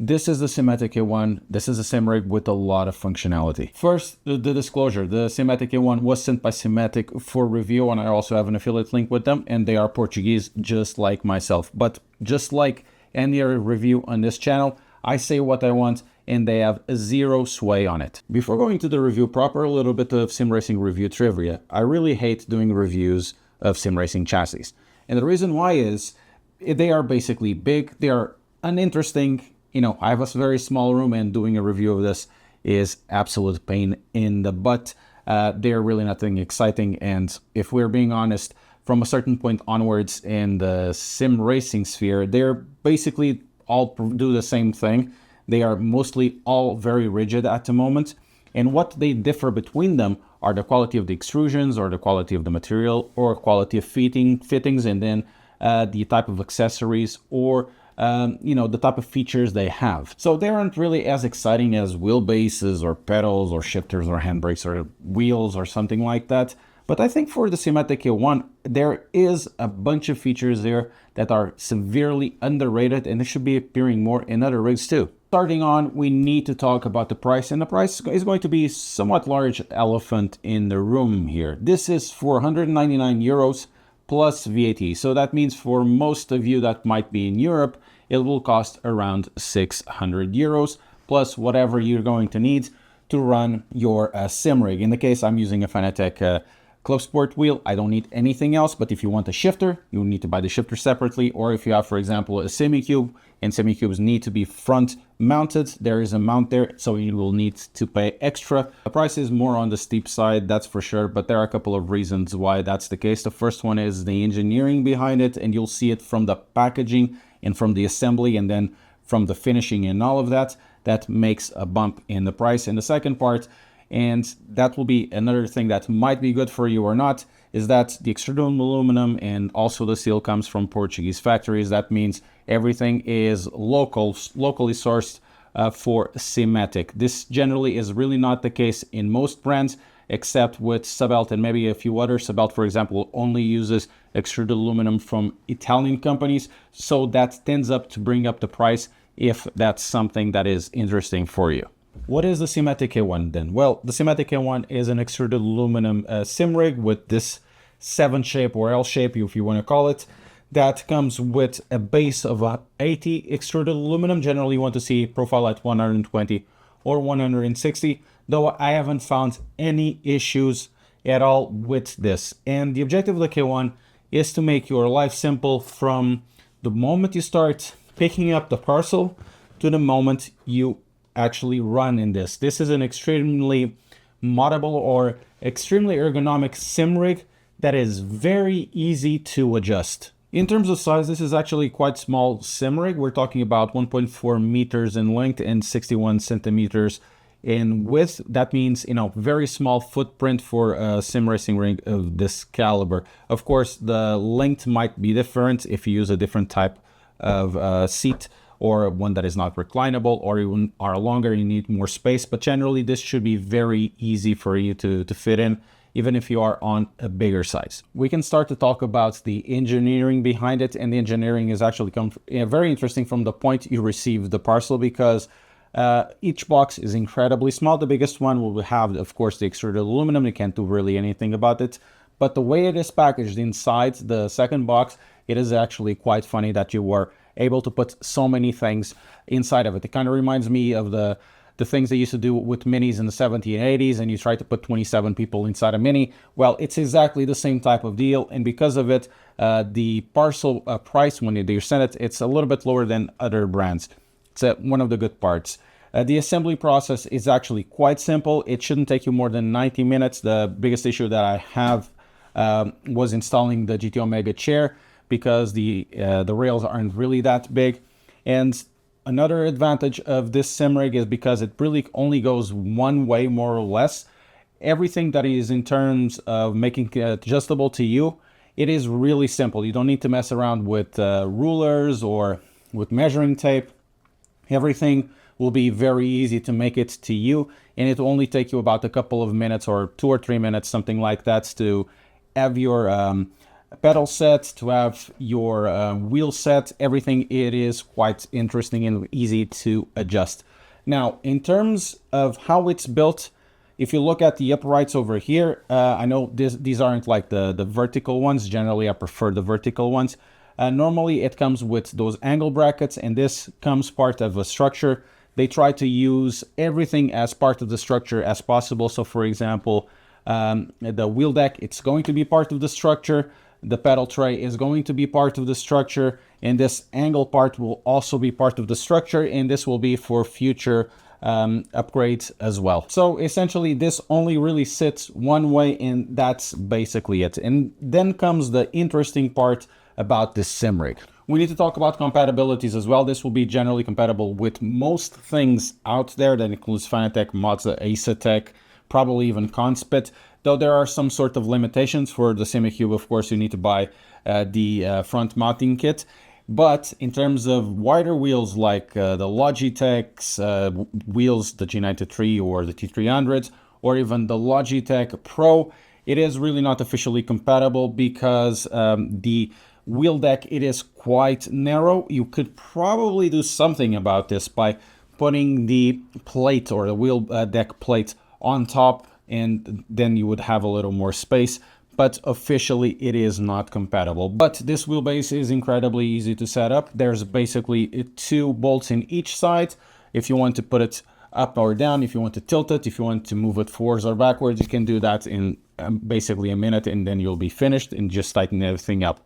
This is the Simetik K1. This is a simrig with a lot of functionality. First, the disclosure. The Simetik K1 was sent by Simetik for review, and I also have an affiliate link with them, and they are Portuguese, just like myself. But just like any other review on this channel, I say what I want, and they have zero sway on it. Before going to the review proper, a little bit of sim racing review trivia. I really hate doing reviews of sim racing chassis. And the reason why is they are basically big, they are uninteresting. You know, I have a very small room, and doing a review of this is absolute pain in the butt. They're really nothing exciting, and if we're being honest, from a certain point onwards in the sim racing sphere, they're basically all do the same thing. They are mostly all very rigid at the moment, and what they differ between them are the quality of the extrusions, or the quality of the material, or quality of fittings, and then the type of accessories, or you know, the type of features they have. So they aren't really as exciting as wheelbases or pedals or shifters or handbrakes or wheels or something like that. But I think for the Simetik K1, there is a bunch of features there that are severely underrated, and they should be appearing more in other rigs too. Starting on, we need to talk about the price, and the price is going to be somewhat large elephant in the room here. This is 499 euros plus VAT. So that means for most of you that might be in Europe, it will cost around 600 euros plus whatever you're going to need to run your sim rig. In the case, I'm using a Fanatec Club Sport wheel. I don't need anything else, but if you want a shifter, you need to buy the shifter separately. Or if you have, for example, a semi-cube, and semi-cubes need to be front mounted, there is a mount there, so you will need to pay extra. The price is more on the steep side, that's for sure, but there are a couple of reasons why that's the case. The first one is the engineering behind it, and you'll see it from the packaging and from the assembly, and then from the finishing and all of that, that makes a bump in the price. And the second part, and that will be another thing that might be good for you or not, is that the extruded aluminum and also the steel comes from Portuguese factories. That means everything is locally sourced for Simetik. This generally is really not the case in most brands, except with Sabelt and maybe a few others. Sabelt, for example, only uses extruded aluminum from Italian companies, so that tends up to bring up the price if that's something that is interesting for you. What is the Simetik K1 then? Well, the Simetik K1 is an extruded aluminum sim rig with this 7 shape or L shape, if you want to call it, that comes with a base of 80 extruded aluminum. Generally, you want to see profile at 120 or 160, though I haven't found any issues at all with this. And the objective of the K1 is to make your life simple from the moment you start picking up the parcel to the moment you actually run in this. This is an extremely moddable or extremely ergonomic sim rig that is very easy to adjust. In terms of size, this is actually quite small sim rig. We're talking about 1.4 meters in length and 61 centimeters in width. That means, you know, very small footprint for a sim racing rig of this caliber. Of course, the length might be different if you use a different type of seat, or one that is not reclinable, or even are longer, you need more space. But generally, this should be very easy for you to fit in, even if you are on a bigger size. We can start to talk about the engineering behind it, and the engineering is actually very interesting from the point you receive the parcel, because each box is incredibly small. The biggest one will have, of course, the extruded aluminum. You can't do really anything about it. But the way it is packaged inside the second box, it is actually quite funny that you were able to put so many things inside of it. It kind of reminds me of the things they used to do with minis in the 70s and 80s, and you try to put 27 people inside a mini. Well, it's exactly the same type of deal, and because of it, the parcel price when you send it, it's a little bit lower than other brands. It's one of the good parts. The assembly process is actually quite simple. It shouldn't take you more than 90 minutes. The biggest issue that I have was installing the GT Omega chair, because the rails aren't really that big. And another advantage of this sim rig is because it really only goes one way, more or less. Everything that is in terms of making it adjustable to you, it is really simple. You don't need to mess around with rulers or with measuring tape. Everything will be very easy to make it to you, and it will only take you about a couple of minutes or 2 or 3 minutes, something like that, to have your pedal set, to have your wheel set, everything. It is quite interesting and easy to adjust. Now, in terms of how it's built, if you look at the uprights over here, I know these aren't like the vertical ones. Generally, I prefer the vertical ones. Normally, it comes with those angle brackets, and this comes part of a structure. They try to use everything as part of the structure as possible. So, for example, the wheel deck, it's going to be part of the structure. The pedal tray is going to be part of the structure, and this angle part will also be part of the structure, and this will be for future upgrades as well. So essentially this only really sits one way, and that's basically it. And then comes the interesting part about this simrig. We need to talk about compatibilities as well. This will be generally compatible with most things out there. That includes Fanatec, Mazda, Acetec, probably even Conspit, though there are some sort of limitations. For the SimiCube, of course, you need to buy the front mounting kit. But in terms of wider wheels like the Logitech's wheels, the G93 or the T300s, or even the Logitech Pro, it is really not officially compatible because the wheel deck, it is quite narrow. You could probably do something about this by putting the plate or the wheel deck plate on top, and then you would have a little more space. But officially it is not compatible. But this wheelbase is incredibly easy to set up. There's basically 2 bolts in each side. If you want to put it up or down, if you want to tilt it, if you want to move it forwards or backwards, you can do that in basically a minute, and then you'll be finished and just tighten everything up.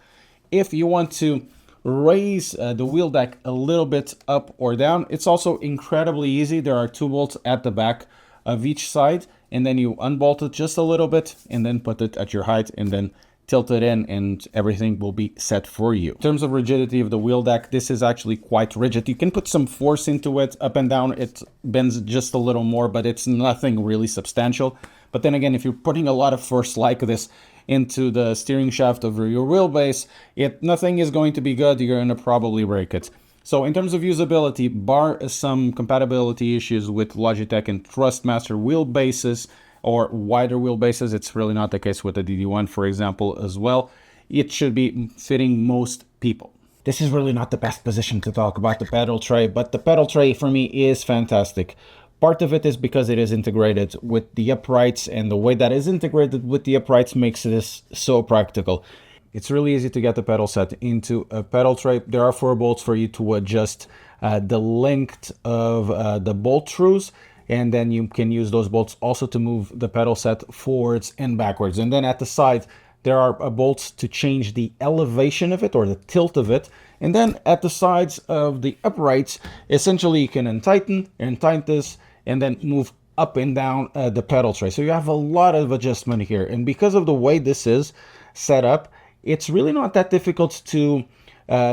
If you want to raise the wheel deck a little bit up or down, it's also incredibly easy. There are 2 bolts at the back of each side, and then you unbolt it just a little bit and then put it at your height and then tilt it in, and everything will be set for you. In terms of rigidity of the wheel deck, this is actually quite rigid. You can put some force into it up and down. It bends just a little more, but it's nothing really substantial. But then again, if you're putting a lot of force like this into the steering shaft of your wheelbase, nothing is going to be good. You're going to probably break it. So in terms of usability, bar some compatibility issues with Logitech and Thrustmaster wheelbases or wider wheelbases, it's really not the case with the DD1, for example, as well. It should be fitting most people. This is really not the best position to talk about the pedal tray, but the pedal tray for me is fantastic. Part of it is because it is integrated with the uprights, and the way that is integrated with the uprights makes this so practical. It's really easy to get the pedal set into a pedal tray. There are 4 bolts for you to adjust the length of the bolt screws, and then you can use those bolts also to move the pedal set forwards and backwards. And then at the side, there are bolts to change the elevation of it or the tilt of it. And then at the sides of the uprights, essentially you can untighten this and then move up and down the pedal tray. So you have a lot of adjustment here. And because of the way this is set up, it's really not that difficult to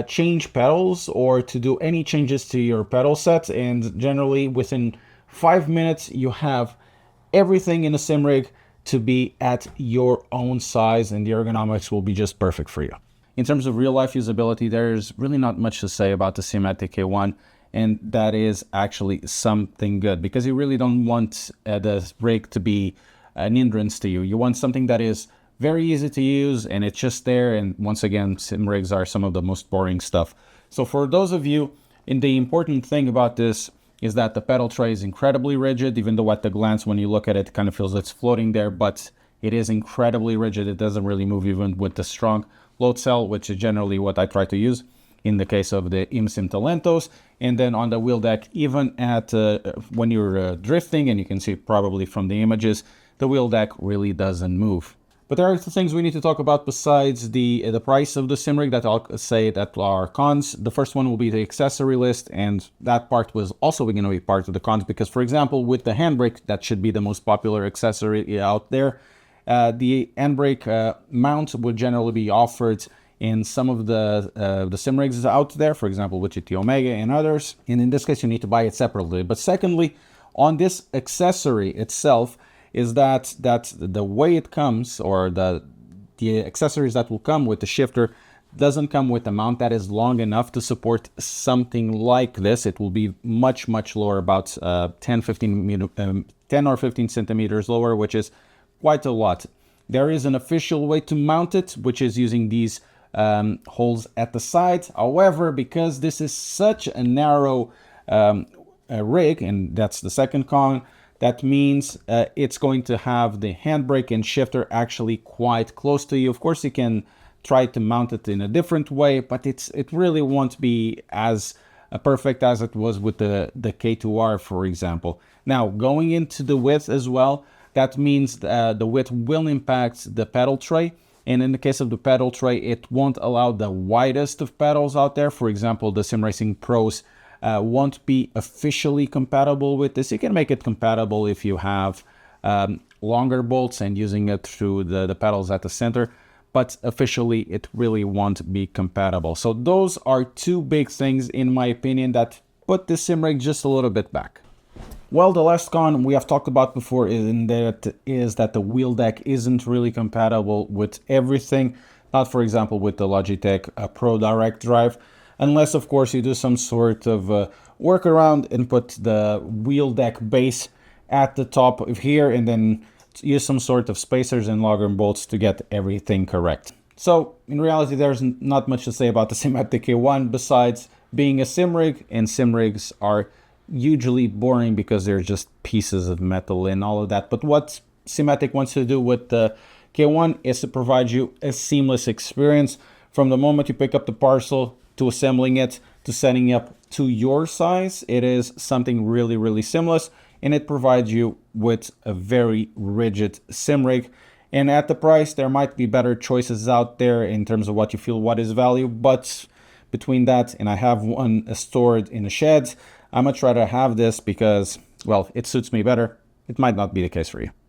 change pedals or to do any changes to your pedal set. And generally within 5 minutes, you have everything in a simrig to be at your own size, and the ergonomics will be just perfect for you. In terms of real life usability, there's really not much to say about the Simetik K1, and that is actually something good, because you really don't want the rig to be an hindrance to you. You want something that is very easy to use, and it's just there. And once again, sim rigs are some of the most boring stuff. So for those of you, and the important thing about this is that the pedal tray is incredibly rigid, even though at the glance when you look at it, it kind of feels it's floating there, but it is incredibly rigid. It doesn't really move even with the strong load cell, which is generally what I try to use in the case of the IMSIM Talentos. And then on the wheel deck, even at when you're drifting, and you can see probably from the images, the wheel deck really doesn't move. But there are two things we need to talk about besides the price of the simrig that I'll say that are cons. The first one will be the accessory list, and that part was also going to be part of the cons because, for example, with the handbrake, that should be the most popular accessory out there. The handbrake mount would generally be offered in some of the simrigs out there, for example, with GT Omega and others. And in this case, you need to buy it separately. But secondly, on this accessory itself, is that the way it comes, or the accessories that will come with the shifter, doesn't come with a mount that is long enough to support something like this. It will be much, much lower, about 10 or 15 centimeters lower, which is quite a lot. There is an official way to mount it, which is using these holes at the side. However, because this is such a narrow rig, and that's the second con, that means it's going to have the handbrake and shifter actually quite close to you. Of course, you can try to mount it in a different way, but it really won't be as perfect as it was with the K2R, for example. Now, going into the width as well, that means the width will impact the pedal tray. And in the case of the pedal tray, it won't allow the widest of pedals out there. For example, the Sim Racing Pros won't be officially compatible with this. You can make it compatible if you have longer bolts and using it through the pedals at the center, but officially it really won't be compatible. So those are two big things, in my opinion, that put the sim rig just a little bit back. Well, the last con we have talked about before is that the wheel deck isn't really compatible with everything. Not, for example, with the Logitech Pro Direct Drive, unless, of course, you do some sort of workaround and put the wheel deck base at the top of here and then use some sort of spacers and logger bolts to get everything correct. So, in reality, there's not much to say about the Simetik K1 besides being a sim rig, and sim rigs are usually boring because they're just pieces of metal and all of that. But what Simetik wants to do with the K1 is to provide you a seamless experience from the moment you pick up the parcel to assembling it to setting up to your size. It is something really, really seamless, and it provides you with a very rigid sim rig. And at the price, there might be better choices out there in terms of what you feel what is value, but between that and I have one stored in a shed, I'm gonna try to have this because, well, it suits me better. It might not be the case for you.